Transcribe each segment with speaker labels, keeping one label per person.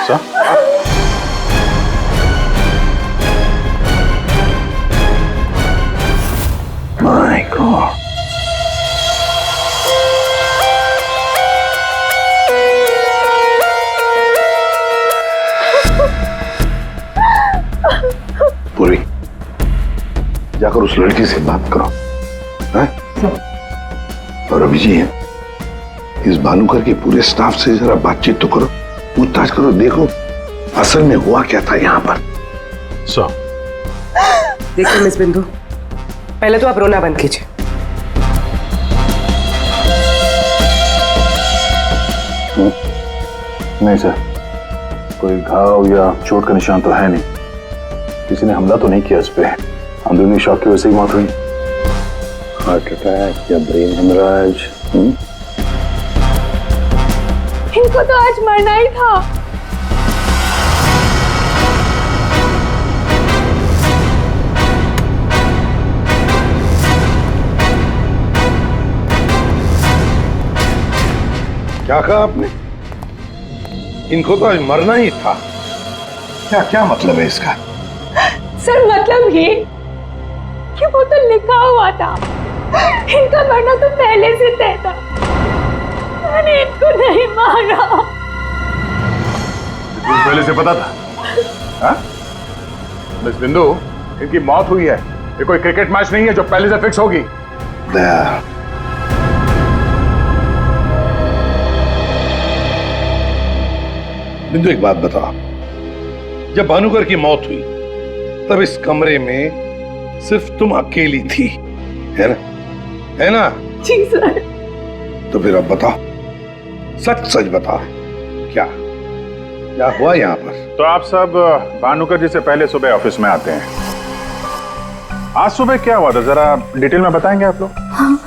Speaker 1: Sir
Speaker 2: my God, पूरी जाकर उस लड़की से बात करो, हैं? और अभी जी इस भानुकर के पूरे स्टाफ से जरा बातचीत तो करो, पूछताछ करो, देखो असल में हुआ क्या था यहाँ पर।
Speaker 1: सर
Speaker 3: देखिए मिस बिंदु, पहले तो आप रोना बंद कीजिए।
Speaker 1: नहीं सर, कोई घाव या चोट का निशान तो है नहीं, किसी ने हमला तो नहीं किया इस पे, अंदरूनी शॉक की वजह से ही मौत हुई।
Speaker 2: हार्ट अटैक या ब्रेन हेमराज?
Speaker 4: इनको तो आज मरना ही था।
Speaker 2: क्या कहा आपने? इनको तो आज मरना ही था? क्या क्या मतलब है इसका?
Speaker 4: सर मतलब ये कि वो तो लिखा हुआ था, इनका मरना तो पहले से तय था, मैंने इनको नहीं मारा।
Speaker 1: पहले से पता था? हाँ? मिस बिंदु, इनकी मौत हुई है, ये कोई क्रिकेट मैच नहीं है जो पहले से फिक्स होगी।
Speaker 2: दया, बिंदु एक बात बताओ, जब भानुकर की मौत हुई तब इस कमरे में सिर्फ तुम अकेली थी, है ना? है ना?
Speaker 4: जी सर।
Speaker 2: तो फिर अब बताओ, सच सच बताओ, क्या क्या हुआ यहाँ पर?
Speaker 1: तो आप सब भानुकर जी से पहले सुबह ऑफिस में आते हैं, आज सुबह क्या हुआ था जरा डिटेल में बताएंगे आप लोग?
Speaker 5: हाँ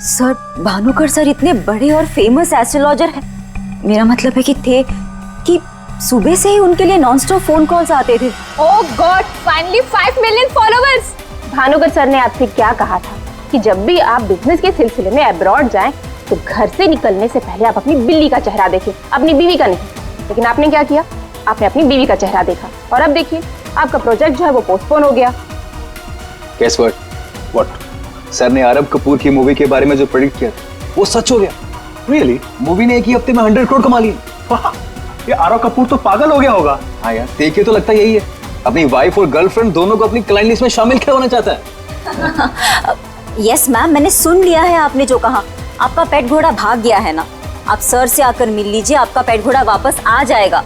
Speaker 5: सर, भानुकर सर इतने बड़े और फेमस एस्ट्रोलॉजर हैं, मेरा मतलब है कि सुबह से ही उनके लिए नॉन स्टॉप फोन कॉल्स आते थे।
Speaker 4: Oh god, finally 5 million followers. Bhanukar sir ने आपसे क्या कहा था कि जब भी आप बिजनेस के सिलसिले में अब्रॉड जाएं तो घर से निकलने से पहले आप अपनी बिल्ली का चेहरा देखें, अपनी बीवी का नहीं। लेकिन आपने क्या किया? आपने अपनी बीवी का चेहरा देखा और अब देखिए आपका प्रोजेक्ट जो है वो पोस्टपोन हो गया।
Speaker 6: Guess what? What? सर ने आरब कपूर की मूवी के बारे में जो प्रेडिक्ट किया था वो सच हो गया। Really? मूवी ने एक ही हफ्ते में 100 करोड़ कमा लिए।
Speaker 7: ये आरव कपूर तो पागल हो गया होगा।
Speaker 6: हाँ यार, देख के तो लगता यही है, अपनी वाइफ और गर्लफ्रेंड दोनों को अपनी क्लाइंट लिस्ट में शामिल करवाना चाहता है।
Speaker 5: यस मैम, मैंने सुन लिया है आपने जो कहा। आपका पेट घोड़ा भाग गया है ना, आप सर से आकर मिल लीजिए, आपका पेट घोड़ा वापस आ जाएगा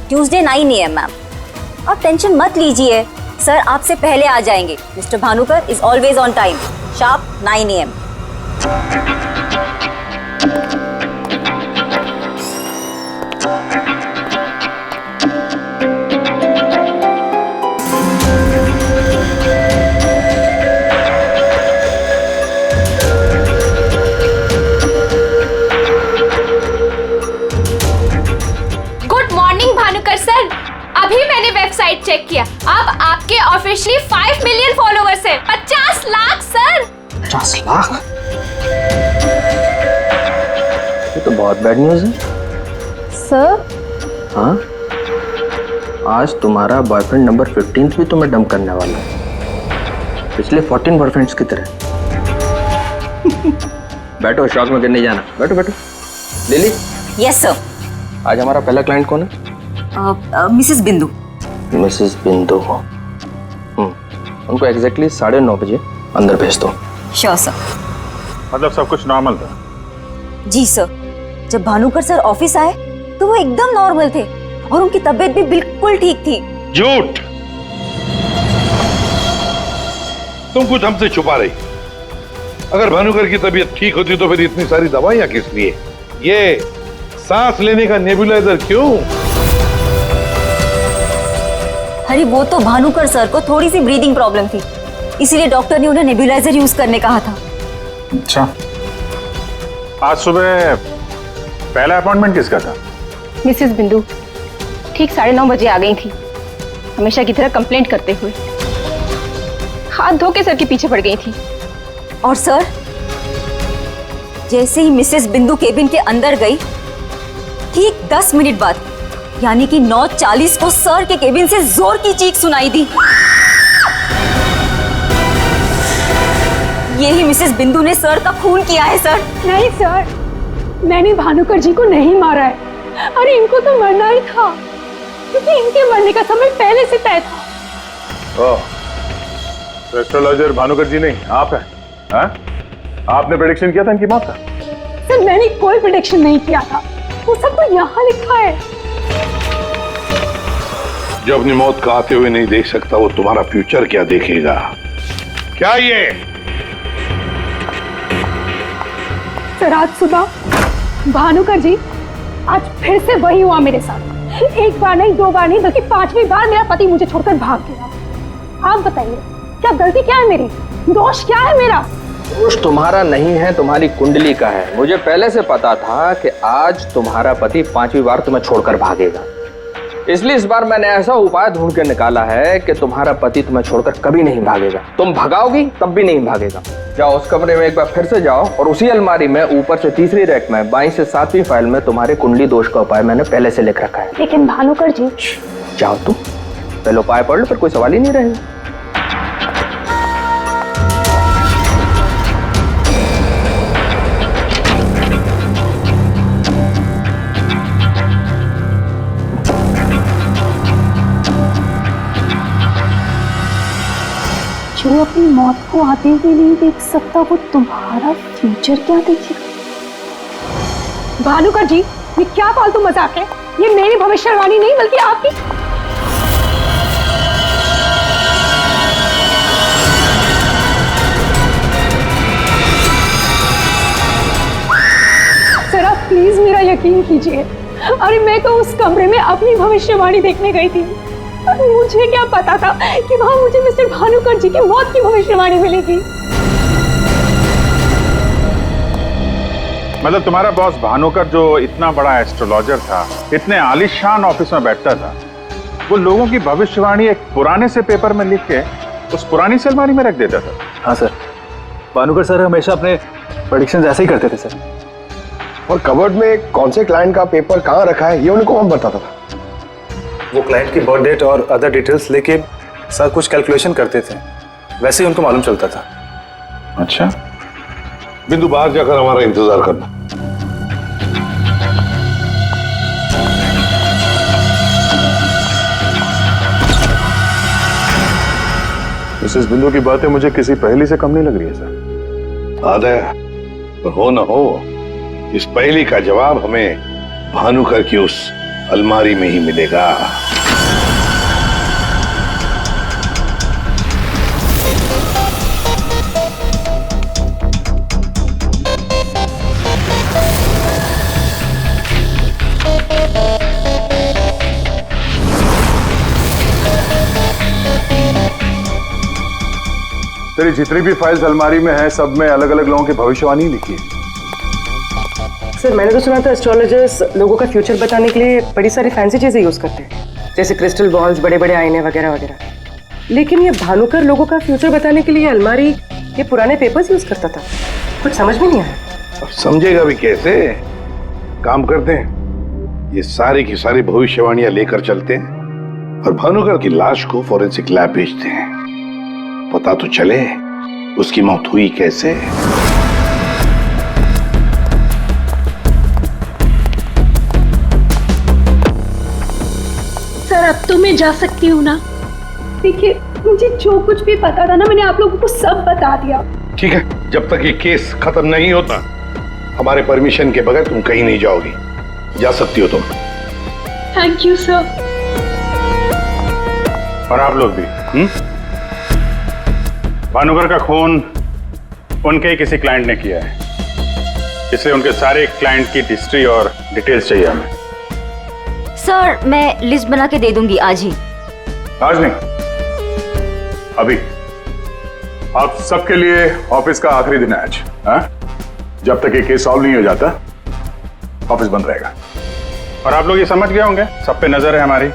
Speaker 5: ट्यूसडे 9 AM मैम। आप टेंशन मत लीजिए, सर आपसे पहले आ जाएंगे। Mister Bhanukar is always on time, sharp 9 AM।
Speaker 4: अभी मैंने वेबसाइट चेक किया, अब आपके ऑफिशियली 5 मिलियन फॉलोअर्स हैं। 50 लाख सर।
Speaker 7: 50 लाख?
Speaker 6: ये तो बहुत बैड न्यूज है
Speaker 4: सर।
Speaker 6: हाँ, आज तुम्हारा बॉयफ्रेंड नंबर 15 भी तुम्हें डंप करने वाला है, पिछले 14 बॉयफ्रेंड्स की तरह। बैठो, शॉक में गिरने जाना। बैठो बैठो। लिली।
Speaker 5: Yes sir.
Speaker 6: आज हमारा पहला क्लाइंट कौन है?
Speaker 5: मिसेस बिंदु।
Speaker 6: मिसेस बिंदु। उनको एग्जैक्टली 9:30 बजे अंदर भेज दो।
Speaker 5: Sure sir.
Speaker 1: मतलब सब कुछ नॉर्मल था?
Speaker 5: जी सर, जब भानुकर सर ऑफिस आए तो वो एकदम नॉर्मल थे और उनकी तबीयत भी बिल्कुल ठीक थी।
Speaker 2: झूठ! तुम कुछ हमसे छुपा रही। अगर भानुकर की तबीयत ठीक होती तो फिर इतनी सारी दवाइयां किस लिए? ये सांस लेने का नेबुलाइजर क्यों?
Speaker 5: अरे वो तो भानुकर सर को थोड़ी सी ब्रीदिंग प्रॉब्लम थी, इसीलिए डॉक्टर ने उन्हें नेबुलाइजर यूज करने कहा था।
Speaker 1: अच्छा, आज सुबह पहला अपॉइंटमेंट किसका था?
Speaker 4: मिसेस बिंदु ठीक 9:30 बजे आ गई थी, हमेशा की तरह कंप्लेंट करते हुए। हाथ धो के सर के पीछे पड़ गई थी।
Speaker 5: और सर, जैसे ही मिसेस बिंदु केबिन के अंदर गई, ठीक 10 मिनट बाद यानी कि 9:40 को सर के केबिन से जोर की चीख सुनाई दी। यही मिसेस बिंदु ने सर का खून किया है सर।
Speaker 8: नहीं सर, मैंने भानुकर जी को नहीं मारा है। अरे इनको तो मरना ही था, क्योंकि इनके मरने का समय पहले से तय था।
Speaker 1: तो एस्ट्रोलॉजर भानुकर जी नहीं, आप हैं? हाँ? आपने प्रेडिक्शन किया था इनकी मौत का?
Speaker 8: सर मैंने कोई प्रेडिक्शन नहीं किया था, वो सब तो यहाँ लिखा है।
Speaker 2: जो अपनी मौत का आते हुए नहीं देख सकता, वो तुम्हारा फ्यूचर क्या देखेगा? क्या ये?
Speaker 8: सर आज सुबह भानुकर जी, आज फिर से वही हुआ मेरे साथ। एक बार नहीं, 2 बार नहीं, बल्कि 5वीं बार मेरा पति मुझे छोड़कर भाग गया। आप बताइए, क्या गलती क्या है मेरी? दोष क्या है मेरा?
Speaker 9: दोष तुम्हारा नहीं है, तुम्हारी कुंडली का है। मुझे पहले से पता था कि आज तुम्हारा पति 5वीं बार तुम्हें छोड़कर भागेगा, इसलिए इस बार मैंने ऐसा उपाय ढूंढ कर निकाला है कि तुम्हारा पति तुम्हें छोड़कर कभी नहीं भागेगा। तुम भगाओगी तब भी नहीं भागेगा। जाओ उस कमरे में एक बार फिर से जाओ, और उसी अलमारी में ऊपर से 3री रैक में 22 से 7वीं फाइल में तुम्हारे कुंडली दोष का उपाय मैंने पहले से लिख रखा है।
Speaker 8: लेकिन भानुकर जी।
Speaker 9: जाओ तुम पहले उपाय पढ़ लो, फिर कोई सवाल ही नहीं रहेगा।
Speaker 8: जो अपनी मौत को आते हुए नहीं देख सकता, वो तुम्हारा फ्यूचर क्या देखेगा? भानुकर जी, ये क्या फालतू मजाक है? ये मेरी भविष्यवाणी नहीं, बल्कि आपकी। सर आप प्लीज मेरा यकीन कीजिए। अरे मैं तो उस कमरे में अपनी भविष्यवाणी देखने गई थी। मुझे क्या पता था कि वहां मुझे मिस्टर भानुकर जी की मौत की भविष्यवाणी मिलेगी।
Speaker 1: मतलब तुम्हारा बॉस भानुकर जो इतना बड़ा एस्ट्रोलॉजर था, इतने आलीशान ऑफिस में बैठता था, वो लोगों की भविष्यवाणी एक पुराने से पेपर में लिख के उस पुरानी से अलमारी में रख देता था।
Speaker 6: हाँ सर, भानुकर सर हमेशा अपने प्रेडिक्शंस ऐसे ही करते थे सर।
Speaker 10: और कबर्ड में कौन से क्लाइंट का पेपर कहाँ रखा है, ये उनको कौन बताता था?
Speaker 6: वो क्लाइंट की बर्थ डेट और अदर डिटेल्स लेके सर कुछ कैलकुलेशन करते थे, वैसे ही उनको मालूम चलता था।
Speaker 1: अच्छा,
Speaker 2: बिंदु बाहर जाकर हमारा इंतजार करना।
Speaker 1: मिसेस बिंदु की बातें मुझे किसी पहेली से कम नहीं लग रही है सर।
Speaker 2: आदय, पर हो न हो, इस पहेली का जवाब हमें भानुकर की उस अलमारी में ही मिलेगा।
Speaker 1: तेरी जितनी भी फाइल्स अलमारी में है, सब में अलग अलग लोगों की भविष्यवाणी लिखी है।
Speaker 3: सर मैंने तो सुना था एस्ट्रोलॉजर्स लोगों का फ्यूचर बताने के लिए बड़ी सारी फैंसी चीजें यूज करते हैं, जैसे क्रिस्टल बॉल्स, बड़े बड़े आईने वगैरह वगैरह। लेकिन ये भानुकर लोगों का फ्यूचर बताने के लिए अलमारी ये पुराने पेपर्स यूज करता था, कुछ समझ में नहीं आया।
Speaker 2: अब समझेगा भी कैसे? काम करते हैं, ये सारी की सारी भविष्यवाणियां लेकर चलते हैं और भानुकर की लाश को फॉरेंसिक लैब भेजते हैं। पता तो चले उसकी मौत हुई कैसे।
Speaker 8: सर अब तो मैं जा सकती हूँ ना? देखिए मुझे जो कुछ भी पता था ना, मैंने आप लोगों को सब बता दिया।
Speaker 2: ठीक है, जब तक ये केस खत्म नहीं होता, हमारे परमिशन के बगैर तुम कहीं नहीं जाओगी। जा सकती हो तुम।
Speaker 8: Thank you sir.
Speaker 1: और आप लोग भी। भानुकर का खून उनके ही किसी क्लाइंट ने किया है, इसलिए उनके सारे क्लाइंट की हिस्ट्री और डिटेल्स चाहिए हमें।
Speaker 5: सर मैं लिस्ट बना के दे दूंगी आज ही।
Speaker 1: आज नहीं, अभी। आप सबके लिए ऑफिस का आखिरी दिन है आज। हाँ? जब तक ये केस सॉल्व नहीं हो जाता, ऑफिस बंद रहेगा। और आप लोग ये समझ गए होंगे, सब पे नजर है हमारी,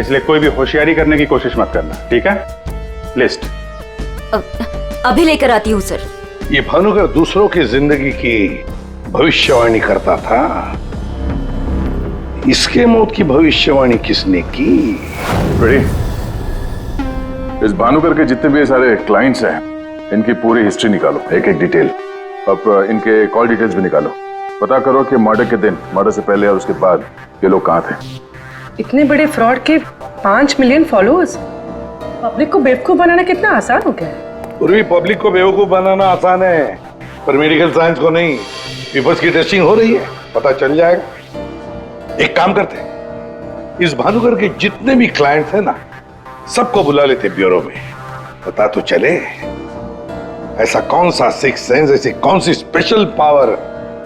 Speaker 1: इसलिए कोई भी होशियारी करने की कोशिश मत करना, ठीक है? लिस्ट
Speaker 5: अभी लेकर आती हूँ सर।
Speaker 2: ये भानुकर दूसरों की जिंदगी की भविष्यवाणी करता था। इसके मौत की भविष्यवाणी किसने की?
Speaker 1: फ्रेडी, इस भानुकर के जितने भी सारे क्लाइंट्स हैं, इनकी पूरी हिस्ट्री निकालो, एक एक डिटेल। अब इनके कॉल डिटेल्स भी निकालो। पता करो कि मर्डर के दिन, मर्डर से पहले और उसके बाद ये लोग कहाँ थे।
Speaker 3: इतने बड़े फ्रॉड के 5 मिलियन फॉलोअर्स। पब्लिक को बेवकूफ बनाना कितना आसान हो गया है।
Speaker 2: पूरी पब्लिक को बेवकूफ बनाना आसान है, पर मेडिकल साइंस को नहीं। पेपर्स की टेस्टिंग हो रही है, पता चल जाएगा। एक काम करते हैं, इस भानुकर के जितने भी क्लाइंट्स हैं ना, सबको बुला लेते ब्यूरो में। पता तो चले ऐसा कौन सा सिक्स सेंस, ऐसी कौन सी स्पेशल पावर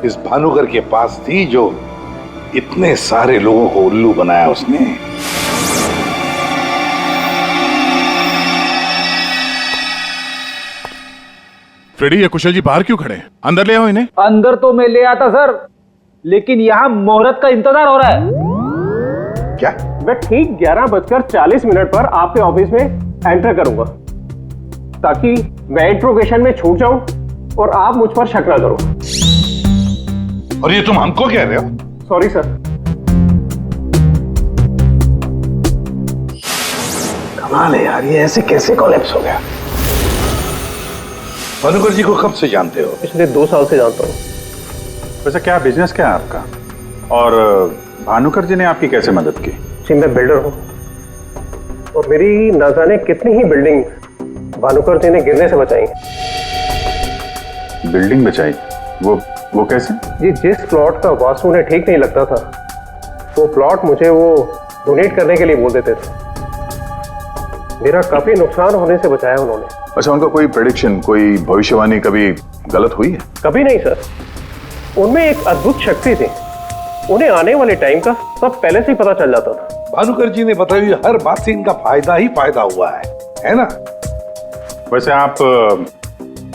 Speaker 2: इस भानुकर के पास थी जो इतने सारे लोगों को उल्लू बनाया उसने।
Speaker 1: फ्रेडी, ये कुशल जी बाहर क्यों खड़े हैं? अंदर ले आओ इन्हें।
Speaker 9: अंदर तो मैं ले आता सर, लेकिन यहाँ मुहूर्त का इंतजार हो रहा है।
Speaker 2: क्या?
Speaker 7: मैं ठीक 11:40 पर आपके ऑफिस में एंटर करूंगा, ताकि मैं इंट्रोगेशन में छूट जाऊं और आप मुझ पर शक ना करो।
Speaker 2: और ये तुम हमको कह रहे हो?
Speaker 7: Sorry sir.
Speaker 2: कमाल है यार, ये ऐसे कैसे कोलैप्स हो गया? भानुकर जी को कब से जानते हो?
Speaker 7: पिछले 2 साल से जानता हूँ।
Speaker 1: वैसे क्या बिजनेस क्या है आपका, और भानुकर जी ने आपकी कैसे मदद की?
Speaker 7: जी मैं बिल्डर हूँ, और मेरी ना जाने कितनी ही बिल्डिंग भानुकर जी ने गिरने से बचाई।
Speaker 1: बिल्डिंग बचाई? वो कैसे?
Speaker 7: जी, जिस प्लॉट का वास्तु उन्हें ठीक नहीं लगता था, वो प्लॉट मुझे वो डोनेट करने के लिए बोल देते थे। मेरा काफी नुकसान होने से बचाया उन्होंने।
Speaker 1: अच्छा, उनका कोई प्रेडिक्शन, कोई भविष्यवाणी कभी गलत हुई है?
Speaker 7: कभी नहीं सर, उनमें एक अद्भुत शक्ति थी। उन्हें आने वाले टाइम का सब पहले से ही पता चल जाता था।
Speaker 2: भानुकर जी ने बताई हुई हर बात से इनका फायदा ही फायदा हुआ है ना?
Speaker 1: वैसे आप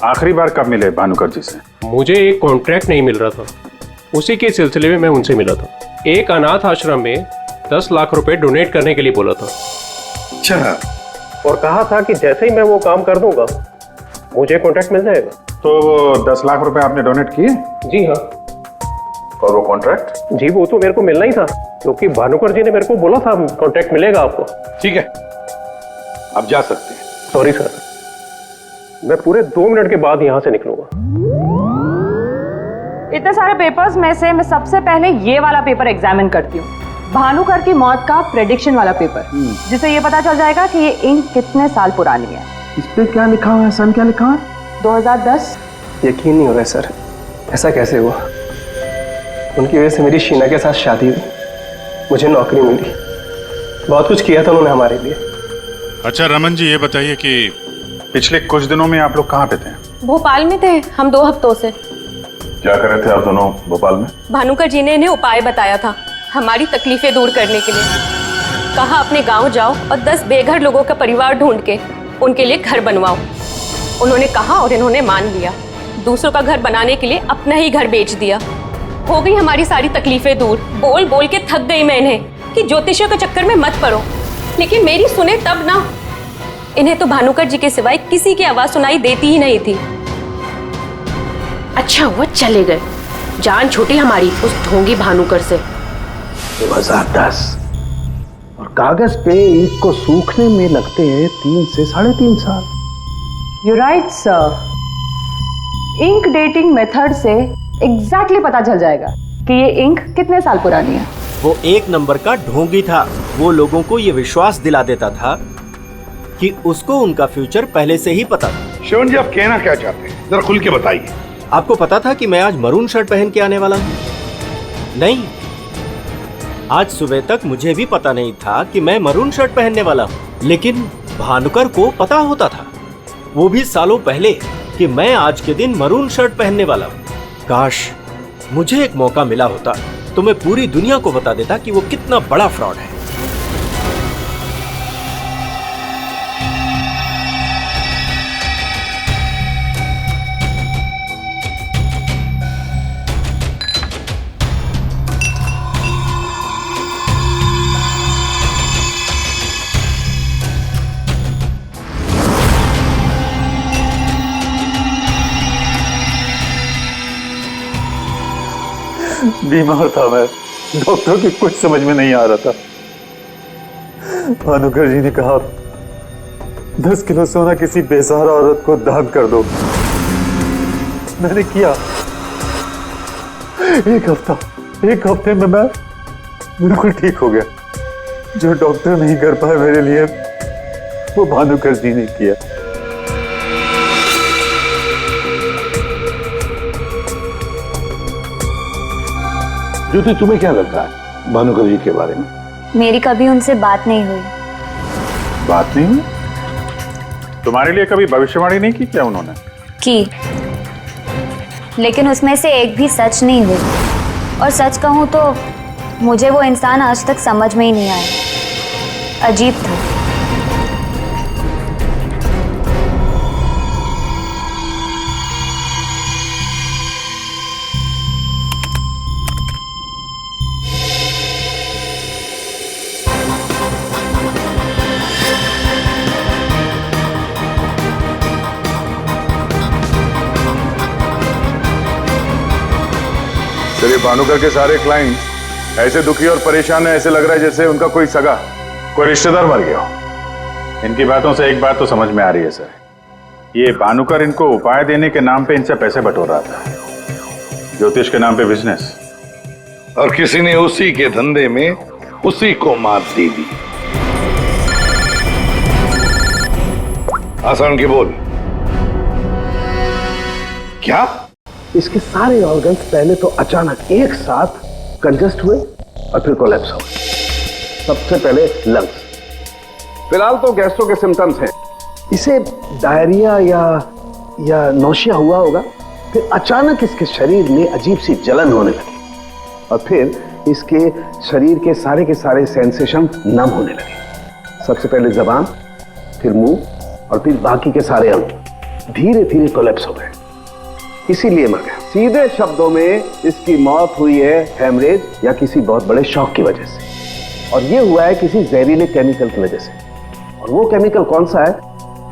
Speaker 1: आखिरी बार कब मिले भानुकर जी से?
Speaker 7: मुझे एक कॉन्ट्रैक्ट नहीं मिल रहा था, उसी के सिलसिले में मैं उनसे मिला था। एक अनाथ आश्रम में 10 लाख रुपए डोनेट करने के लिए बोला था।
Speaker 2: अच्छा।
Speaker 7: और कहा था कि जैसे ही मैं वो काम कर दूंगा, मुझे कॉन्ट्रैक्ट मिल जाएगा।
Speaker 1: तो 10 लाख रुपए आपने डोनेट किए?
Speaker 7: जी हाँ।
Speaker 1: और वो कॉन्ट्रैक्ट?
Speaker 7: जी वो तो मेरे को मिलना ही था, क्योंकि भानुकर जी ने मेरे को बोला था कॉन्ट्रैक्ट मिलेगा आपको।
Speaker 2: ठीक है, आप जा सकते हैं।
Speaker 7: सॉरी सर, मैं पूरे 2 मिनट के बाद यहाँ से निकलूंगा।
Speaker 11: इतने सारे पेपर्स में से मैं सबसे पहले ये वाला पेपर एग्जामिन करती हूँ, भानुकर की मौत का प्रेडिक्शन वाला पेपर, जिससे ये पता चल जाएगा कि ये इंक कितने साल पुरानी है।
Speaker 10: इस पे क्या लिखा हुआ है? सन क्या लिखा है?
Speaker 11: 2010।
Speaker 7: यकीन नहीं हो रहा है सर, ऐसा कैसे हुआ? उनकी वजह से मेरी शीना के साथ शादी हुई, मुझे नौकरी मिली, बहुत कुछ किया था उन्होंने हमारे लिए।
Speaker 1: अच्छा रमन जी, ये बताइए कि पिछले कुछ दिनों में आप लोग कहाँ पे थे?
Speaker 4: भोपाल में थे हम 2 हफ्तों से।
Speaker 1: क्या कर रहे थे आप दोनों भोपाल में?
Speaker 4: भानुकर जी ने इन्हें उपाय बताया था हमारी तकलीफें दूर करने के लिए। कहा अपने गांव जाओ और 10 बेघर लोगों का परिवार ढूंढ के उनके लिए घर बनवाओ। उन्होंने कहा और इन्होंने मान लिया। दूसरों का घर बनाने के लिए अपना ही घर बेच दिया। हो गई हमारी सारी तकलीफें दूर। बोल बोल के थक गई मैं इन्हें कि ज्योतिषियों के चक्कर में मत पड़ो, लेकिन मेरी सुने तब ना। इन्हें तो भानुकर जी के सिवाय किसी की आवाज सुनाई देती ही नहीं थी।
Speaker 12: अच्छा हुआ चले गए, जान छूटी हमारी उस ढोंगी भानुकर से।
Speaker 10: 2010 और कागज पे ईंट को सूखने में लगते हैं 3 से 3.5 साल।
Speaker 11: You right sir, ink dating method से एग्जैक्टली पता चल जाएगा कि ये इंक कितने साल पुरानी है।
Speaker 13: वो एक नंबर का ढोंगी था। वो लोगों को ये विश्वास दिला देता था कि उसको उनका फ्यूचर पहले से ही पता था।
Speaker 2: श्रवण जी, आप कहना क्या चाहते हैं, जरा खुल के बताइए।
Speaker 13: आपको पता था कि मैं आज मरून शर्ट पहन के आने वाला हूँ? नहीं, आज सुबह तक मुझे भी पता नहीं था कि मैं मरून शर्ट पहनने वाला हूँ, लेकिन भानुकर को पता होता था, वो भी सालों पहले, कि मैं आज के दिन मरून शर्ट पहनने वाला हूँ। काश मुझे एक मौका मिला होता तो मैं पूरी दुनिया को बता देता कि वो कितना बड़ा फ्रॉड है।
Speaker 14: बीमार था मैं, डॉक्टर की कुछ समझ में नहीं आ रहा था। भानुकर जी ने कहा 10 किलो सोना किसी बेसहारा औरत को दान कर दो। मैंने किया। एक हफ्ते में मैं बिल्कुल ठीक हो गया। जो डॉक्टर नहीं कर पाए मेरे लिए, वो भानुकर जी ने किया।
Speaker 2: ज्योति, तुम्हें क्या लगता है भानुकर जी के बारे में?
Speaker 5: मेरी कभी उनसे बात नहीं हुई।
Speaker 1: बात नहीं हुई? तुम्हारे लिए कभी भविष्यवाणी नहीं की क्या उन्होंने?
Speaker 5: की, लेकिन उसमें से एक भी सच नहीं हुई। और सच कहूं तो मुझे वो इंसान आज तक समझ में ही नहीं आया। अजीब था।
Speaker 1: चलिए, भानुकर के सारे क्लाइंट ऐसे दुखी और परेशान है, ऐसे लग रहा है जैसे उनका कोई सगा, कोई रिश्तेदार मर गया हो। इनकी बातों से एक बात तो समझ में आ रही है सर, ये भानुकर इनको उपाय देने के नाम पे इनसे पैसे बटोर रहा था, ज्योतिष के नाम पे बिजनेस,
Speaker 2: और किसी ने उसी के धंधे में उसी को मात दे दी। आसान की बोल। क्या?
Speaker 10: इसके सारे ऑर्गन्स पहले तो अचानक एक साथ कंजस्ट हुए और फिर कोलैप्स हो गए। सबसे पहले लंग्स। फिलहाल तो गैस्ट्रो के सिम्टम्स हैं। इसे डायरिया या नौशिया हुआ होगा। फिर अचानक इसके शरीर में अजीब सी जलन होने लगी और फिर इसके शरीर के सारे सेंसेशन नम होने लगे। सबसे पहले जबान, फिर मुंह और फिर बाकी के सारे अंग धीरे धीरे कोलैप्स हो गए। इसीलिए मर गया। सीधे शब्दों में इसकी मौत हुई है हेमरेज या किसी बहुत बड़े शॉक की वजह से, और ये हुआ है किसी जहरीले केमिकल की वजह से। और वो केमिकल कौन सा है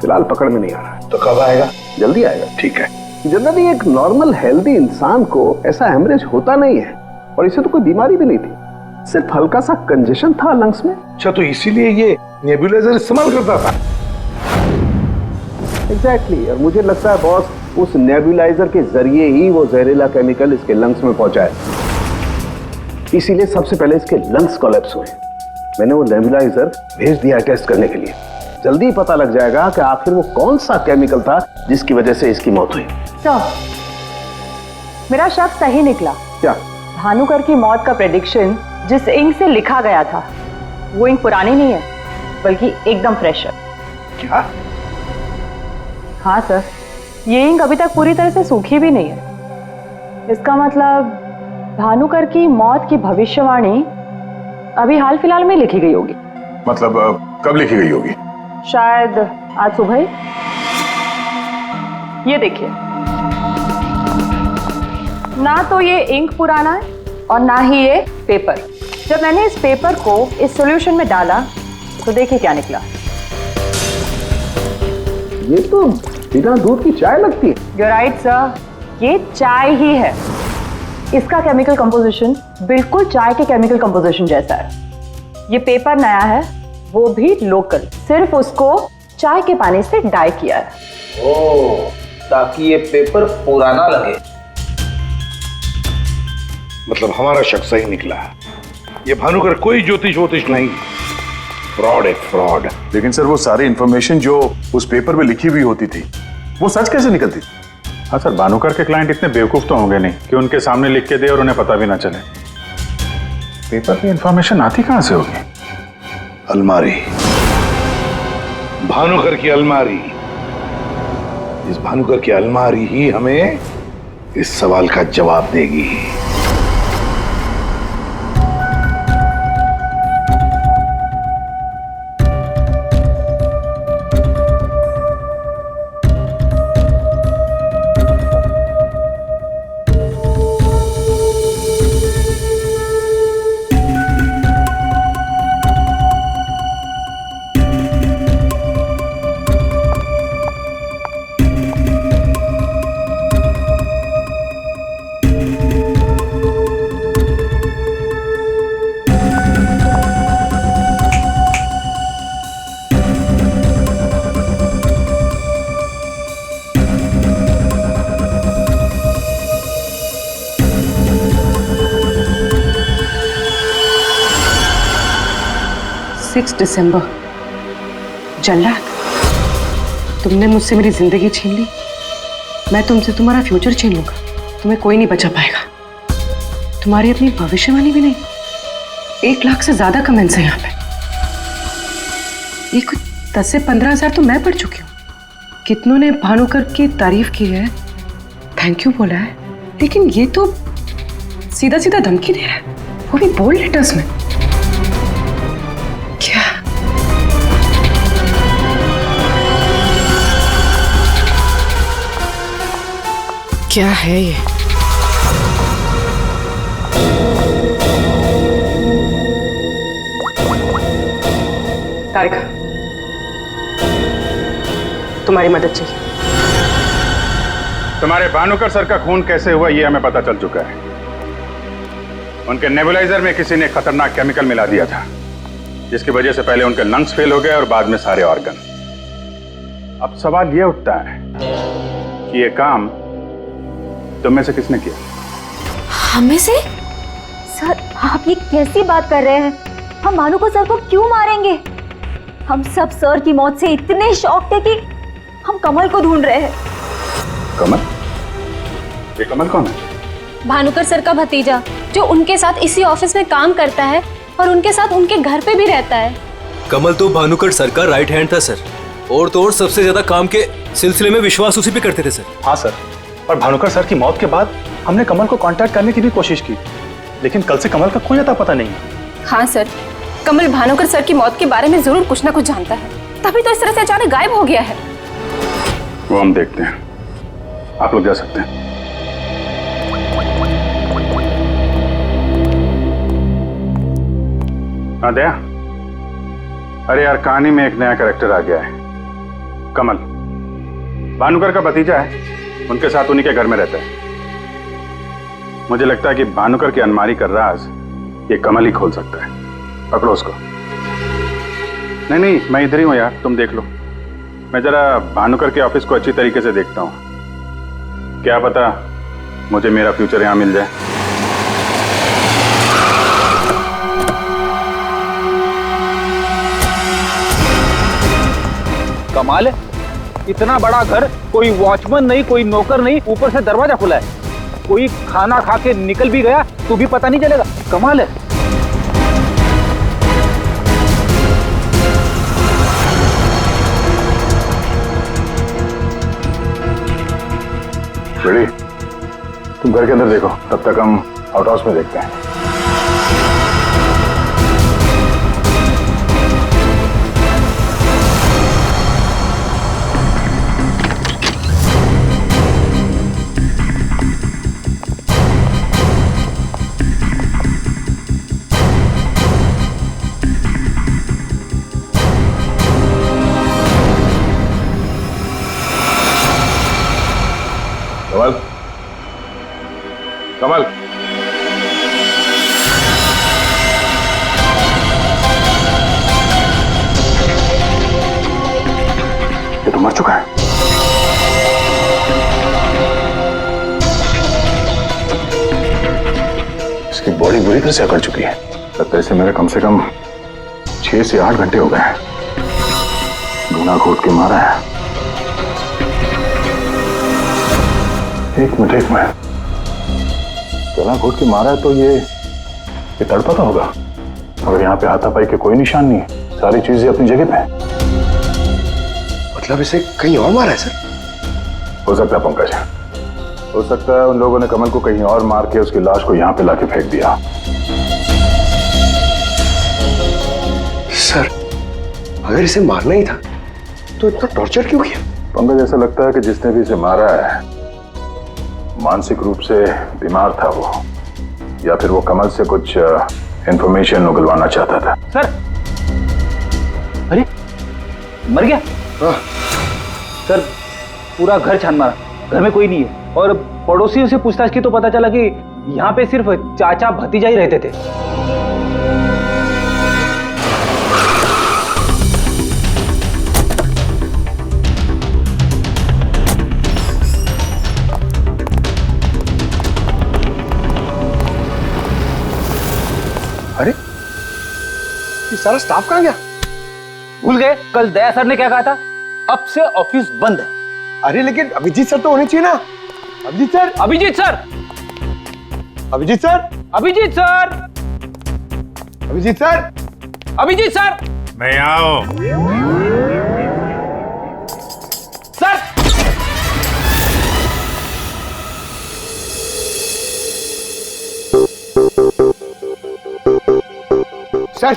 Speaker 10: फिलहाल पकड़ में नहीं आ रहा है।
Speaker 2: तो कब आएगा?
Speaker 10: जल्दी आएगा।
Speaker 2: ठीक है।
Speaker 10: जनरली एक नॉर्मल हेल्दी इंसान को ऐसा हेमरेज होता नहीं है, और इसे तो कोई बीमारी भी नहीं थी, सिर्फ हल्का सा कंजेशन था लंग्स में।
Speaker 2: अच्छा, तो इसीलिए ये नेबुलाइजर इस्तेमाल करता था?
Speaker 10: एग्जैक्टली। और मुझे लगता है बॉस, उस नेबुलाइजर के जरिए ही वो जहरीला केमिकल इसके लंग्स में पहुंचा है। इसीलिए सबसे पहले इसके लंग्स कोलैप्स हुए। मैंने वो नेबुलाइजर भेज दिया टेस्ट करने के लिए। जल्दी पता लग जाएगा कि आखिर वो कौन सा केमिकल था जिसकी वजह से इसकी मौत हुई।
Speaker 11: सर, मेरा शक सही निकला।
Speaker 10: क्या?
Speaker 11: भानुकर की मौत का प्रेडिक्शन जिस इंक से लिखा गया था, वो इंक पुरानी नहीं है, बल्कि एकदम फ्रेश है।
Speaker 2: क्या?
Speaker 11: हाँ सर, ये इंक अभी तक पूरी तरह से सूखी भी नहीं है। इसका मतलब भानुकर की मौत की भविष्यवाणी अभी हाल फिलहाल में लिखी गई होगी।
Speaker 1: मतलब कब लिखी गई होगी?
Speaker 11: शायद आज सुबह ही। ये देखिए, ना तो ये इंक पुराना है और ना ही ये पेपर। जब मैंने इस पेपर को इस सॉल्यूशन में डाला तो देखिए क्या निकला।
Speaker 10: ये तो बिना दूध की चाय लगती है।
Speaker 11: You're right, sir. ये चाय ही है। इसका केमिकल कंपोजिशन बिल्कुल चाय के केमिकल कंपोजिशन जैसा है। ये पेपर नया है, वो भी लोकल, सिर्फ उसको चाय के पानी से डाई किया है।
Speaker 9: ओह, ताकि ये पेपर पुराना लगे।
Speaker 2: मतलब हमारा शक सही निकला है। ये भानुकर कोई ज्योतिष नहीं, फ्रॉड है, फ्रॉड।
Speaker 1: लेकिन सर, वो सारी इंफॉर्मेशन जो उस पेपर में लिखी हुई होती थी, वो सच कैसे निकलती? हाँ सर, भानुकर के क्लाइंट इतने बेवकूफ तो होंगे नहीं कि उनके सामने लिख के दे और उन्हें पता भी ना चले। पेपर की इंफॉर्मेशन आती कहां से होगी?
Speaker 2: अलमारी, भानुकर की अलमारी। इस भानुकर की अलमारी ही हमें इस सवाल का जवाब देगी।
Speaker 3: 6 दिसंबर। जल्लाद, तुमने मुझसे मेरी जिंदगी छीन ली, मैं तुमसे तुम्हारा फ्यूचर छीन लूंगा, तुम्हें कोई नहीं बचा पाएगा। तुम्हारी अपनी भविष्यवाणी भी नहीं। 1 लाख से ज्यादा कमेंट्स हैं यहाँ पे। ये कुछ 10 से 15 हजार तो मैं पढ़ चुकी हूँ। कितनों ने भानुकर की तारीफ की है, थैंक यू बोला है, लेकिन ये तो सीधा सीधा धमकी दे रहा है, वो भी बोल्ड लेटर्स में। क्या क्या है ये? तारिका, तुम्हारी मदद चाहिए।
Speaker 1: तुम्हारे भानुकर सर का खून कैसे हुआ ये हमें पता चल चुका है। उनके नेबुलाइजर में किसी ने खतरनाक केमिकल मिला दिया था, जिसकी वजह से पहले उनके लंग्स फेल हो गए और बाद में सारे ऑर्गन। अब सवाल ये उठता है कि ये काम तुम में से किसने किया?
Speaker 5: हमें से? सर, आप ये कैसी बात कर रहे हैं? हम भानुकर सर को क्यों मारेंगे? हम सब सर की मौत से इतने शॉक थे कि हम कमल को ढूंढ रहे हैं।
Speaker 1: कमल? ये कमल कौन है?
Speaker 4: भानुकर सर का भतीजा, जो उनके साथ इसी ऑफिस में काम करता है और उनके साथ उनके घर पे भी रहता है।
Speaker 6: कमल तो भानुकर सर का राइट हैंड था सर, और तो और सबसे ज्यादा काम के सिलसिले में विश्वास उसी पे करते थे सर।
Speaker 15: हाँ सर, और भानुकर सर की मौत के बाद हमने कमल को कांटेक्ट करने की भी कोशिश की, लेकिन कल से कमल का कोई अता पता नहीं है।
Speaker 4: हाँ सर, कमल भानुकर सर की मौत के बारे में जरूर कुछ ना कुछ जानता है, तभी तो इस तरह से अचानक गायब हो गया है।
Speaker 1: वो हम देखते हैं, आप लोग जा सकते हैं। हाँ दया, अरे यार कहानी में एक नया कैरेक्टर आ गया है, कमल। भानुकर का भतीजा है, उनके साथ उन्हीं के घर में रहता है। मुझे लगता है कि भानुकर की अलमारी का राज ये कमल ही खोल सकता है। पकड़ो उसको। नहीं नहीं, मैं इधर ही हूं यार, तुम देख लो। मैं जरा भानुकर के ऑफिस को अच्छी तरीके से देखता हूं, क्या पता मुझे मेरा फ्यूचर यहां मिल जाए।
Speaker 15: कमाल है, इतना बड़ा घर, कोई वॉचमैन नहीं, कोई नौकर नहीं, ऊपर से दरवाजा खुला है। कोई खाना खा के निकल भी गया तो भी पता नहीं चलेगा। कमाल है।
Speaker 1: रेडी, तुम घर के अंदर देखो, तब तक हम आउट हाउस में देखते हैं। कमल, कमल, ये तो मर चुका है। इसकी बॉडी बुरी तरह से अकड़ चुकी है। लगता है इसे मेरे कम से कम 6 से 8 घंटे हो गए हैं। गला घोट के मारा है। एक मिनट, गला घोट के मारा है तो ये तड़पा तो होगा, मगर यहाँ पे हाथापाई के कोई निशान नहीं है। सारी चीजें अपनी जगह पे हैं।
Speaker 2: मतलब इसे कहीं और मारा है सर?
Speaker 1: हो सकता है पंकज, हो सकता है उन लोगों ने कमल को कहीं और मार के उसकी लाश को यहाँ पे लाके फेंक दिया।
Speaker 2: सर, अगर इसे मारना ही था तो इतना टॉर्चर क्यों किया?
Speaker 1: पंकज, ऐसा लगता है कि जिसने भी इसे मारा है मानसिक रूप से बीमार था वो, या फिर वो कमल से कुछ इंफॉर्मेशन उगलवाना चाहता था।
Speaker 15: सर, अरे मर गया?
Speaker 2: हाँ।
Speaker 15: सर, पूरा घर छान मारा, घर में कोई नहीं है, और पड़ोसियों से पूछताछ की तो पता चला कि यहाँ पे सिर्फ चाचा भतीजा ही रहते थे।
Speaker 2: अरे,
Speaker 10: सारा स्टाफ कहाँ गया?
Speaker 15: भूल गए कल दया सर ने क्या कहा था? अब से ऑफिस बंद है।
Speaker 10: अरे लेकिन अभिजीत सर तो होने चाहिए ना। Abhijit sir,
Speaker 15: Abhijit sir,
Speaker 10: Abhijit sir,
Speaker 15: Abhijit sir,
Speaker 10: Abhijit sir,
Speaker 15: Abhijit sir,
Speaker 1: मैं आओ।
Speaker 15: सर,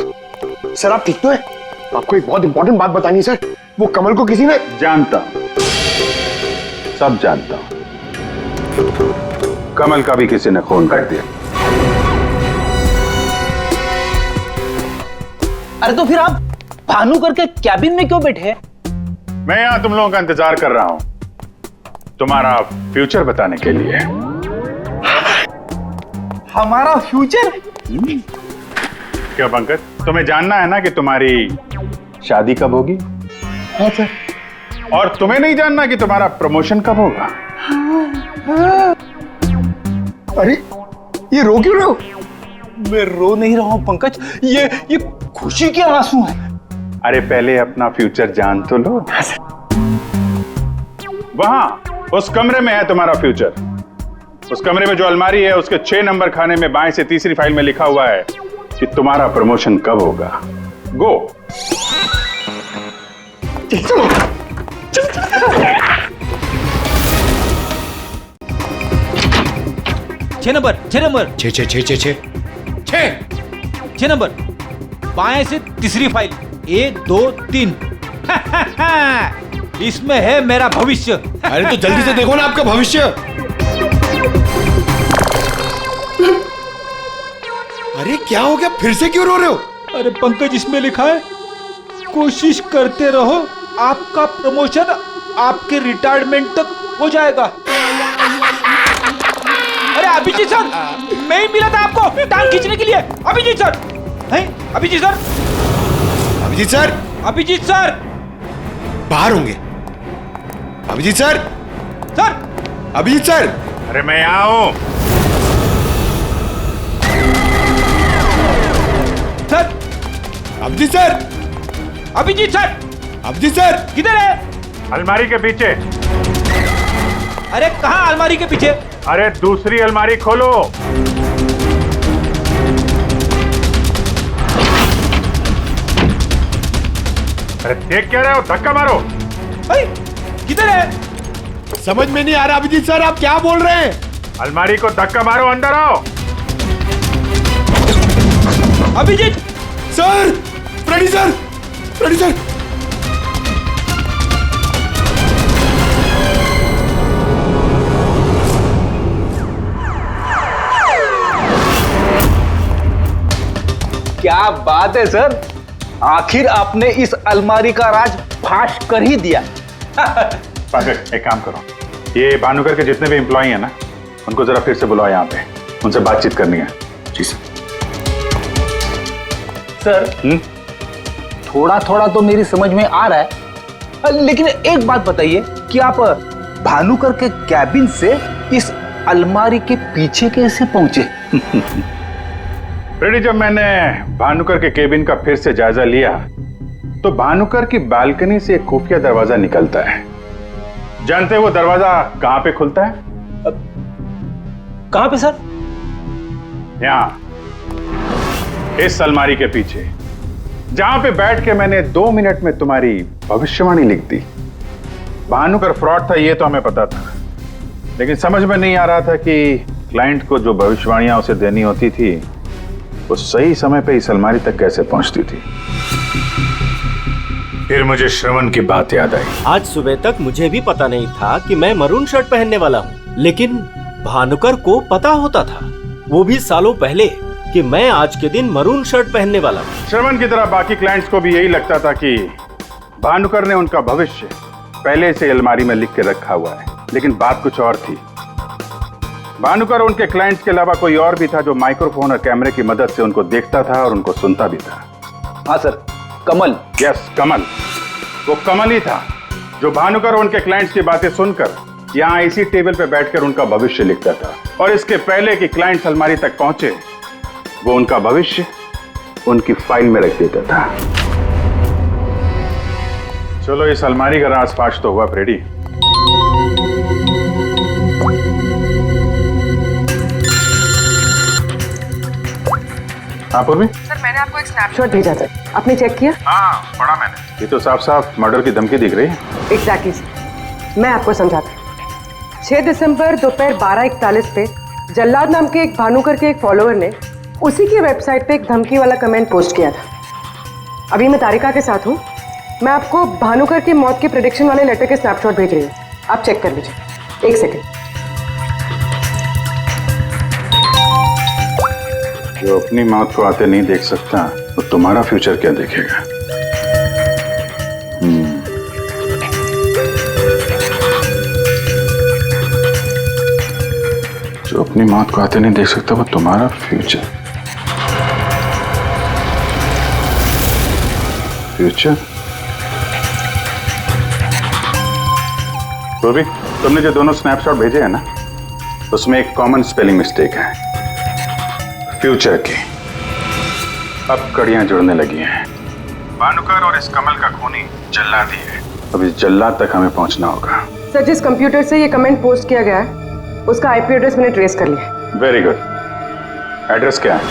Speaker 10: सर आप ठीक तो है? आपको एक बहुत इंपॉर्टेंट बात बतानी है सर। वो कमल को किसी ने
Speaker 1: जानता हूं, सब जानता हूं। कमल का भी किसी ने खून कर दिया।
Speaker 15: अरे तो फिर आप भानुकर के कैबिन में क्यों बैठे हैं?
Speaker 1: मैं यहां तुम लोगों का इंतजार कर रहा हूं, तुम्हारा फ्यूचर बताने के लिए।
Speaker 15: हमारा फ्यूचर?
Speaker 1: क्या पंकज, तुम्हें जानना है ना कि तुम्हारी शादी कब होगी?
Speaker 10: हाँ सर।
Speaker 1: और तुम्हें नहीं जानना कि तुम्हारा प्रमोशन कब होगा?
Speaker 10: अरे ये रो क्यों रहे हो?
Speaker 15: मैं रो नहीं रहा हूं पंकज, ये खुशी के आंसू हैं।
Speaker 1: अरे पहले अपना फ्यूचर जान तो लो। वहां उस कमरे में है तुम्हारा फ्यूचर। उस कमरे में जो अलमारी है उसके 6 नंबर खाने में बाएं से तीसरी फाइल में लिखा हुआ है कि तुम्हारा प्रमोशन कब होगा। गो।
Speaker 15: 6 नंबर, 6 नंबर, 6 नंबर, बाएं से तीसरी फाइल, 1 2 3। इसमें है मेरा भविष्य।
Speaker 10: अरे तो जल्दी से देखो ना आपका भविष्य। अरे क्या हो गया, फिर से क्यों रो रहे हो?
Speaker 15: अरे पंकज, इसमें लिखा है कोशिश करते रहो, आपका प्रमोशन आपके रिटायरमेंट तक हो जाएगा। अरे अभिजीत सर, मैं ही मिला था आपको टांग खींचने के लिए। अभिजीत सर, हैं? Abhijit sir,
Speaker 10: Abhijit sir,
Speaker 15: Abhijit sir
Speaker 10: बाहर होंगे। Abhijit sir,
Speaker 15: sir,
Speaker 10: Abhijit sir.
Speaker 1: अरे मैं यहां हूं।
Speaker 15: Sir,
Speaker 10: Abhijit sir,
Speaker 15: Abhijit sir,
Speaker 10: Abhijit sir
Speaker 15: किधर है?
Speaker 1: अलमारी के पीछे।
Speaker 15: अरे कहाँ अलमारी के पीछे?
Speaker 1: अरे दूसरी अलमारी खोलो। अरे देख क्या रहे हो, धक्का मारो।
Speaker 15: किधर है?
Speaker 10: समझ में नहीं आ रहा अभिजीत सर, आप क्या बोल रहे हैं?
Speaker 1: अलमारी को धक्का मारो, अंदर आओ।
Speaker 15: Abhijit
Speaker 10: sir, Freddy sir, Freddy sir.
Speaker 15: क्या बात है सर, आखिर आपने इस अलमारी का राज फाश कर ही दिया।
Speaker 1: पंकज, एक काम करो, ये भानुकर के जितने भी एम्प्लॉई हैं ना, उनको जरा फिर से बुलाओ यहाँ पे, उनसे बातचीत करनी है। जी सर।
Speaker 15: सर, थोड़ा थोड़ा तो मेरी समझ में आ रहा है, लेकिन एक बात बताइए कि आप भानुकर के कैबिन से इस अलमारी के पीछे कैसे पहुंचे?
Speaker 1: फ्रेडी, जब मैंने भानुकर के केबिन का फिर से जायजा लिया तो भानुकर की बालकनी से एक खुफिया दरवाजा निकलता है। जानते हैं वो दरवाजा कहां पे खुलता है?
Speaker 15: कहां पे सर?
Speaker 1: यहां, इस अलमारी के पीछे, जहां पे बैठ के मैंने 2 मिनट में तुम्हारी भविष्यवाणी लिख दी। भानुकर फ्रॉड था ये तो हमें पता था, लेकिन समझ में नहीं आ रहा था कि क्लाइंट को जो भविष्यवाणियां उसे देनी होती थी वो सही समय पे इस अलमारी तक कैसे पहुंचती थी। फिर मुझे श्रवण की बात याद आई।
Speaker 13: आज सुबह तक मुझे भी पता नहीं था कि मैं मरून शर्ट पहनने वाला हूँ, लेकिन भानुकर को पता होता था, वो भी सालों पहले, कि मैं आज के दिन मरून शर्ट पहनने वाला हूँ।
Speaker 1: श्रवण की तरह बाकी क्लाइंट्स को भी यही लगता था कि भानुकर ने उनका भविष्य पहले से अलमारी में लिख के रखा हुआ है, लेकिन बात कुछ और थी। भानुकर उनके क्लाइंट्स के अलावा कोई और भी था जो माइक्रोफोन और कैमरे की मदद से उनको देखता था और उनको सुनता भी था।
Speaker 15: हाँ सर, कमल।
Speaker 1: यस, कमल। वो कमल ही था जो भानुकर उनके क्लाइंट्स की बातें सुनकर यहाँ इसी टेबल पे बैठकर उनका भविष्य लिखता था, और इसके पहले कि क्लाइंट्स अलमारी तक पहुंचे वो उनका भविष्य
Speaker 2: उनकी फाइल में रख देता था।
Speaker 1: चलो इस अलमारी का राज फाश तो हुआ फ्रेडी। हाँ पूर्वी?
Speaker 3: सर मैंने आपको एक स्नैपशॉट भेजा था, आपने चेक किया?
Speaker 1: हाँ पढ़ा मैंने। ये तो साफ साफ मर्डर की धमकी दिख रही है।
Speaker 3: एग्जैक्टली सर, मैं आपको समझाता हूँ। 6 दिसंबर दोपहर 12:41 पे जल्लाद नाम के एक भानुकर के एक फॉलोअर ने उसी की वेबसाइट पे एक धमकी वाला कमेंट पोस्ट किया था। अभी मैं तारिका के साथ हूँ, मैं आपको भानुकर की मौत के प्रेडिक्शन वाले लेटर के स्नैपशॉट भेज रही हूँ, आप चेक कर लीजिए। एक सेकेंड।
Speaker 1: जो अपनी मौत को आते नहीं देख सकता तो तुम्हारा फ्यूचर क्या देखेगा? जो अपनी मौत को आते नहीं देख सकता वो तुम्हारा फ्यूचर। फ्यूचर? तो भी तुमने जो दोनों स्नैपशॉट भेजे हैं ना, उसमें एक कॉमन स्पेलिंग मिस्टेक है, फ्यूचर की। अब कड़ियां जुड़ने लगी हैं। भानुकर और इस कमल का खूनी जल्लाद ही है। अब इस जल्लाद तक हमें पहुंचना होगा।
Speaker 3: सर जिस कंप्यूटर से ये कमेंट पोस्ट किया गया है उसका आईपी एड्रेस मैंने ट्रेस कर लिया।
Speaker 1: Very good. एड्रेस क्या है?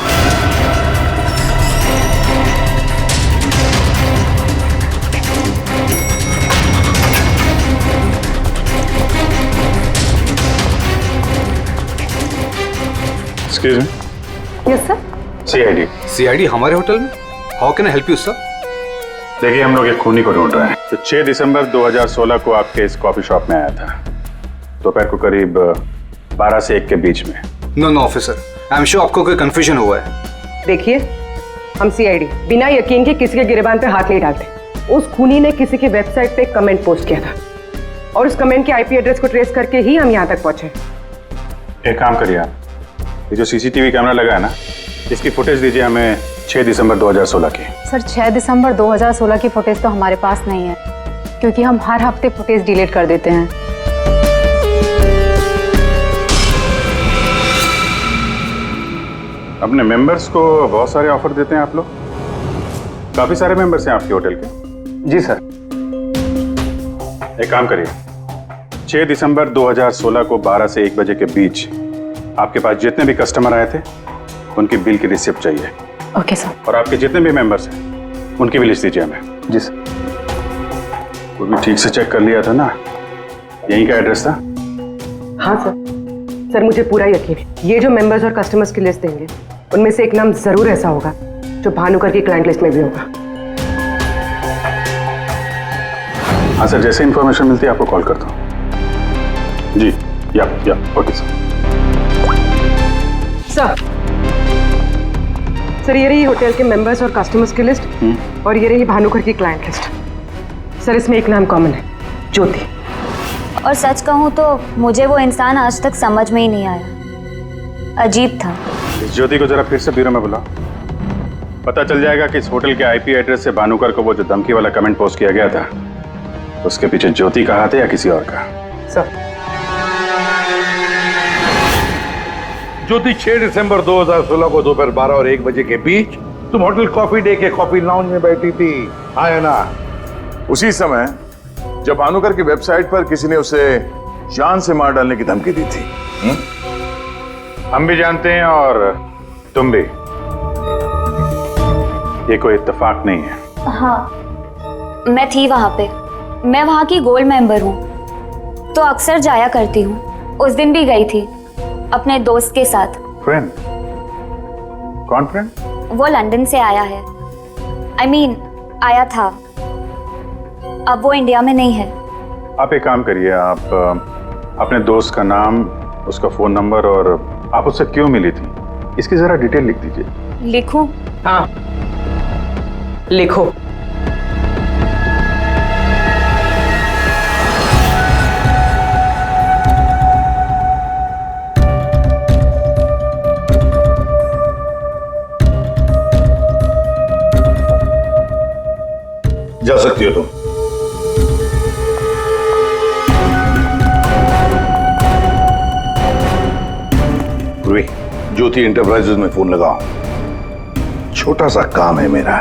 Speaker 1: Excuse me.
Speaker 3: Yes sir.
Speaker 1: CID.
Speaker 15: CID हमारे होटल में? How can I help you sir?
Speaker 1: देखिए हम लोग एक खूनी को ढूंढ रहे हैं। तो 6 दिसंबर 2016 को आपके इस कॉफी शॉप में आया था, दोपहर को करीब 12 से 1 के बीच में।
Speaker 15: No officer, I am sure आपको कोई कंफ्यूजन हुआ है।
Speaker 3: देखिए हम सीआईडी बिना यकीन के किसी के गिरबान पे हाथ नहीं डालते। उस खूनी ने किसी की वेबसाइट पे एक कमेंट पोस्ट किया था और उस कमेंट के आईपी एड्रेस को ट्रेस करके ही हम यहाँ तक पहुंचे।
Speaker 1: एक काम करिए आप, ये जो सीसीटीवी कैमरा लगा है ना, इसकी फुटेज दीजिए हमें 6 दिसंबर 2016 की।
Speaker 16: सर 6 दिसंबर 2016 की फुटेज तो हमारे पास नहीं है, क्योंकि हम हर हफ्ते फुटेज डिलीट कर देते हैं।
Speaker 1: अपने मेंबर्स को बहुत सारे ऑफर देते हैं आप लोग? काफी सारे मेंबर्स हैं आपके होटल के?
Speaker 15: जी सर।
Speaker 1: एक काम करिए, 6 दिसंबर 2016 को 12 से 1 बजे के बीच आपके पास जितने भी कस्टमर आए थे उनकी बिल की रिसिप्ट चाहिए।
Speaker 16: Okay sir.
Speaker 1: और आपके जितने भी मेंबर्स हैं उनकी भी लिस्ट दीजिए हमें।
Speaker 15: जी सर।
Speaker 1: वो भी ठीक से चेक कर लिया था ना? यहीं का एड्रेस था?
Speaker 3: हाँ सर। सर मुझे पूरा यकीन है ये जो मेंबर्स और कस्टमर्स की लिस्ट देंगे उनमें से एक नाम जरूर ऐसा होगा जो भानुकर की क्लाइंट लिस्ट में भी होगा।
Speaker 1: हाँ सर, जैसे इंफॉर्मेशन मिलती है आपको कॉल करता हूँ। जी या ओके सर।
Speaker 3: सर ये रही होटल के मेंबर्स और कस्टमर्स की लिस्ट और ये रही भानुकर की क्लाइंट लिस्ट। सर इसमें एक नाम कॉमन है, ज्योति।
Speaker 5: और सच कहूँ तो मुझे वो इंसान आज तक समझ में ही नहीं आया, अजीब था।
Speaker 1: इस ज्योति को जरा फिर से ब्यूरो में बुलाओ, पता चल जाएगा कि इस होटल के आईपी एड्रेस से भानुकर को वो जो धमकी वाला कमेंट पोस्ट किया गया था उसके पीछे ज्योति का हाथ है या किसी और का।
Speaker 3: सर
Speaker 2: ज्योति 6 दिसंबर 2016 को दोपहर 12 और 1 बजे के बीच तुम होटल कॉफी डे के कॉफी लाउंज में बैठी थी, आया ना?
Speaker 1: उसी समय जब भानुकर की वेबसाइट पर किसी ने उसे जान से मार डालने की धमकी दी थी। हम भी जानते हैं और तुम भी। ये कोई इत्तेफाक नहीं है।
Speaker 5: हाँ मैं थी वहां पे, मैं वहां की गोल्ड मेंबर हूँ तो अक्सर जाया करती हूँ। उस दिन भी गई थी अपने दोस्त के साथ।
Speaker 1: फ्रेंड? कौन फ्रेंड?
Speaker 5: वो लंदन से आया है, I mean, आया था, अब वो इंडिया में नहीं है।
Speaker 1: आप एक काम करिए, आप अपने दोस्त का नाम, उसका फोन नंबर और आप उससे क्यों मिली थी इसकी जरा डिटेल लिख दीजिए।
Speaker 5: लिखूं?
Speaker 3: हाँ लिखो।
Speaker 2: जा सकती हो तुम। पूर्वी, ज्योति इंटरप्राइजेज में फोन लगाओ। छोटा सा काम है मेरा।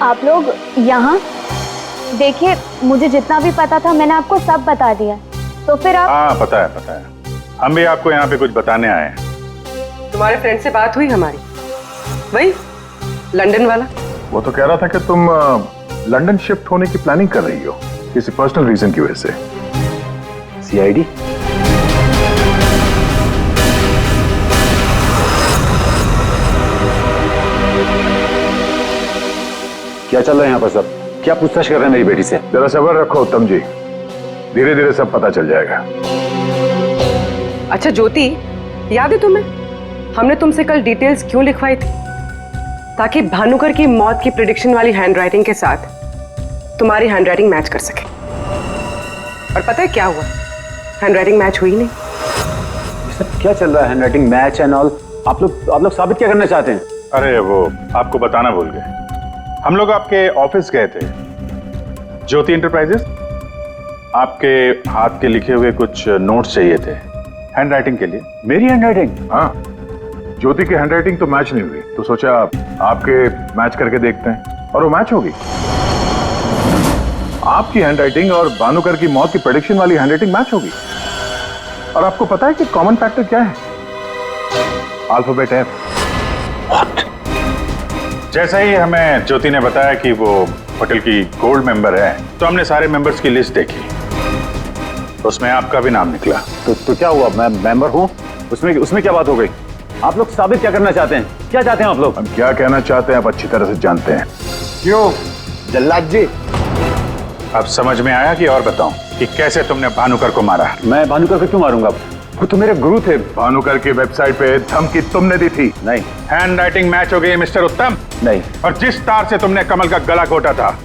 Speaker 4: आप लोग यहाँ देखिए, मुझे जितना भी पता था मैंने आपको सब बता दिया, तो फिर आप।
Speaker 1: हाँ पता है, हम भी आपको यहाँ पे कुछ बताने आए हैं।
Speaker 3: तुम्हारे फ्रेंड से बात हुई हमारी, वही लंदन वाला?
Speaker 1: वो तो कह रहा था कि तुम लंदन शिफ्ट होने की प्लानिंग कर रही हो किसी पर्सनल रीजन की वजह से।
Speaker 6: सीआईडी? क्या चल रहा है यहाँ पर सब? क्या पूछताछ कर रहे हैं मेरी बेटी से?
Speaker 1: जरा सब्र रखो उत्तम जी, धीरे धीरे सब पता चल जाएगा।
Speaker 3: अच्छा ज्योति, याद है तुम्हें हमने तुमसे कल डिटेल्स क्यों लिखवाई थी? ताकि भानुकर की मौत की प्रिडिक्शन वाली हैंडराइटिंग के साथ तुम्हारी हैंडराइटिंग मैच कर सके। और पता है क्या हुआ? हैंडराइटिंग मैच हुई नहीं।
Speaker 6: ये सब क्या चल रहा है? Handwriting match and all? आप लोग साबित क्या करना चाहते हैं?
Speaker 1: अरे वो आपको बताना भूल गए, हम लोग आपके ऑफिस गए थे, ज्योति एंटरप्राइजेस। आपके हाथ के लिखे हुए कुछ नोट्स चाहिए थे हैंडराइटिंग के लिए।
Speaker 6: मेरी हैंडराइटिंग?
Speaker 1: हाँ, ज्योति की हैंडराइटिंग तो मैच नहीं हुई, तो सोचा आपके मैच करके देखते हैं, और वो मैच होगी। आपकी हैंडराइटिंग और भानुकर की मौत की प्रेडिक्शन वाली हैंडराइटिंग मैच होगी। और आपको पता है कि कॉमन फैक्टर क्या है? Alphabet F. जैसा ही हमें ज्योति ने बताया कि वो होटल की गोल्ड मेंबर है, तो हमने सारे मेंबर्स की लिस्ट देखी, उसमें आपका भी नाम निकला।
Speaker 6: तो क्या हुआ? मैं मेंबर हूँ, उसमें क्या बात हो गई? आप लोग साबित क्या करना चाहते हैं? क्या चाहते हैं आप लोग?
Speaker 1: हम क्या कहना चाहते हैं आप अच्छी तरह से जानते हैं।
Speaker 6: क्यों जल्लाद जी?
Speaker 1: अब समझ में आया कि और बताऊं कि कैसे तुमने भानुकर को मारा?
Speaker 6: मैं भानुकर को क्यों मारूंगा? वो तो मेरे गुरु थे।
Speaker 1: भानुकर की वेबसाइट पे धमकी तुमने दी थी।
Speaker 6: नहीं।
Speaker 1: हैंडराइटिंग मैच हो गई मिस्टर उत्तम?
Speaker 6: नहीं।
Speaker 1: और जिस तार से तुमने कमल का गला घोटा था,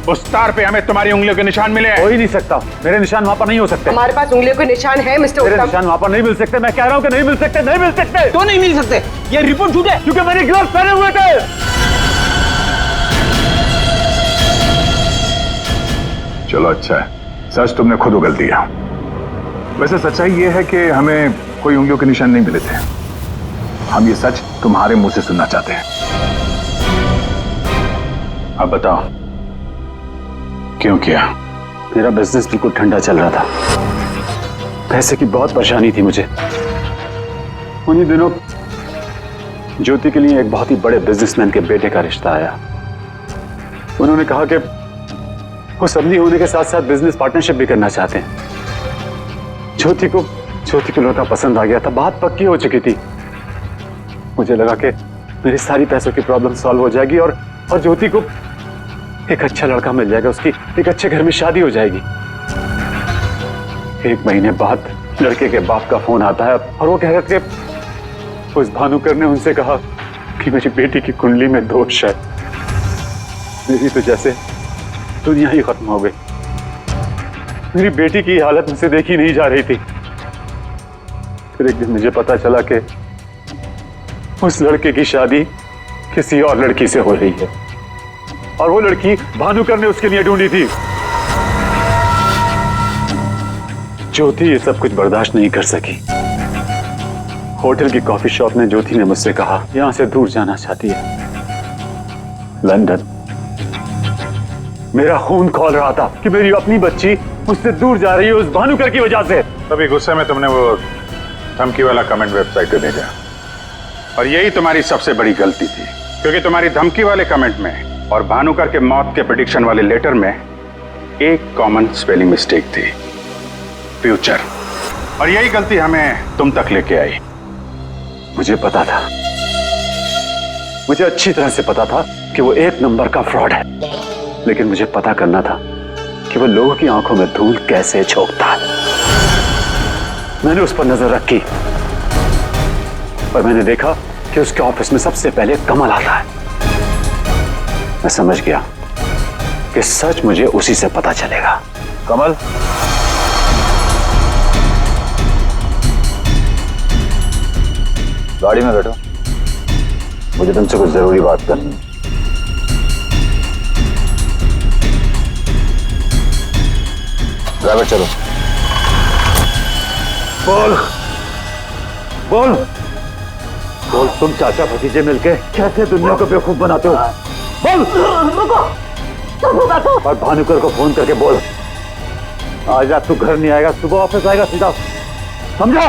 Speaker 1: उस तार पे हमें तुम्हारी उंगलियों के निशान मिले हैं।
Speaker 6: हो ही नहीं सकता, मेरे निशान वहां पर नहीं हो सकते।
Speaker 3: हमारे पास उंगलियों के निशान है मिस्टर उत्तम।
Speaker 6: मेरे निशान वहां पर नहीं मिल सकते। मैं कह रहा हूं कि नहीं मिल सकते, नहीं मिल सकते।
Speaker 15: तो नहीं मिल सकते, ये रिपोर्ट झूठ है,
Speaker 6: क्योंकि मैंने ग्लव्स पहने हुए थे।
Speaker 1: चलो अच्छा है, सच तुमने खुद उगल दिया। वैसे सच्चाई ये है कि हमें कोई उंगलियों के निशान नहीं मिले थे। हम ये सच तुम्हारे मुंह से सुनना चाहते हैं। अब बताओ क्यों किया?
Speaker 6: मेरा बिजनेस बिल्कुल ठंडा चल रहा था, पैसे की बहुत परेशानी थी मुझे। उन्हीं दिनों ज्योति के लिए एक बहुत ही बड़े बिजनेसमैन के बेटे का रिश्ता आया। उन्होंने कहा कि वो सबनी होने के साथ साथ बिजनेस पार्टनरशिप भी करना चाहते हैं। ज्योति को लड़का पसंद आ गया था, बात पक्की हो चुकी थी। मुझे लगा कि मेरी सारी पैसों की प्रॉब्लम सॉल्व हो जाएगी और ज्योति को एक अच्छा लड़का मिल जाएगा, उसकी एक अच्छे घर में शादी हो जाएगी। 1 महीने बाद लड़के के बाप का फोन आता है और वो कह रहे थे उस भानुकर ने उनसे कहा कि मेरी बेटी की कुंडली में दोष है। मेरी तो जैसे दुनिया ही खत्म हो गई। मेरी बेटी की हालत मुझसे देखी नहीं जा रही थी। फिर एक दिन मुझे पता चला कि उस लड़के की शादी किसी और लड़की से हो रही है और वो लड़की भानुकर ने उसके लिए ढूंढी थी। ज्योति ये सब कुछ बर्दाश्त नहीं कर सकी। होटल की कॉफी शॉप में ज्योति ने मुझसे कहा यहां से दूर जाना चाहती है, लंदन। मेरा खून खौल रहा था कि मेरी अपनी बच्ची मुझसे दूर जा रही है उस भानुकर की वजह से।
Speaker 1: तभी गुस्से में तुमने वो धमकी वाला कमेंट वेबसाइट पे भेजा, और यही तुम्हारी सबसे बड़ी गलती थी, क्योंकि तुम्हारी धमकी वाले कमेंट में और भानुकर के मौत के प्रेडिक्शन वाले लेटर में एक कॉमन स्पेलिंग मिस्टेक थी, फ्यूचर। और यही गलती हमें तुम तक लेके आई।
Speaker 6: मुझे पता था, मुझे अच्छी तरह से पता था कि वो 1 नंबर का फ्रॉड है, लेकिन मुझे पता करना था कि वो लोगों की आंखों में धूल कैसे झोंकता है। मैंने उस पर नजर रखी और मैंने देखा कि उसके ऑफिस में सबसे पहले कमल आता है। मैं समझ गया कि सच मुझे उसी से पता चलेगा।
Speaker 1: कमल,
Speaker 6: गाड़ी में बैठो। मुझे तुमसे कुछ जरूरी बात करनी है। ड्राइवर चलो।
Speaker 14: बोल बोल बोल, तुम चाचा भतीजे मिलके कैसे दुनिया को बेवकूफ बनाते हो? बोल। और भानुकर को फोन करके बोल, आज रात तू घर नहीं आएगा, सुबह ऑफिस आएगा सीधा, समझा?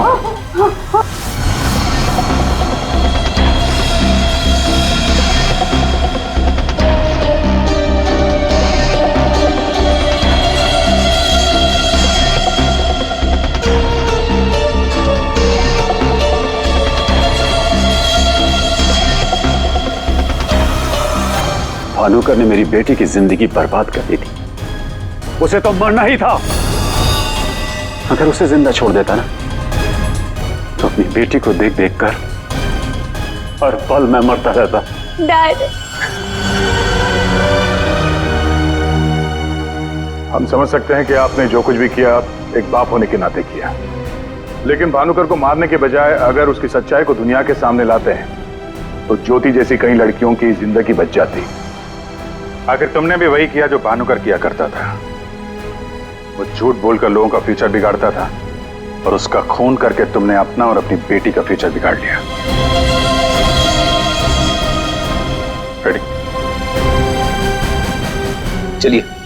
Speaker 6: भानुकर ने मेरी बेटी की जिंदगी बर्बाद कर दी थी।
Speaker 14: उसे तो मरना ही था।
Speaker 6: अगर उसे जिंदा छोड़ देता ना, तो अपनी बेटी को देख देख कर हर पल मैं मरता रहता।
Speaker 4: डैड,
Speaker 1: हम समझ सकते हैं कि आपने जो कुछ भी किया एक बाप होने के नाते किया, लेकिन भानुकर को मारने के बजाय अगर उसकी सच्चाई को दुनिया के सामने लाते हैं तो ज्योति जैसी कई लड़कियों की जिंदगी बच जाती। आखिर तुमने भी वही किया जो भानुकर किया करता था। वो झूठ बोलकर लोगों का फ्यूचर बिगाड़ता था और उसका खून करके तुमने अपना और अपनी बेटी का फ्यूचर बिगाड़ लिया।
Speaker 9: चलिए।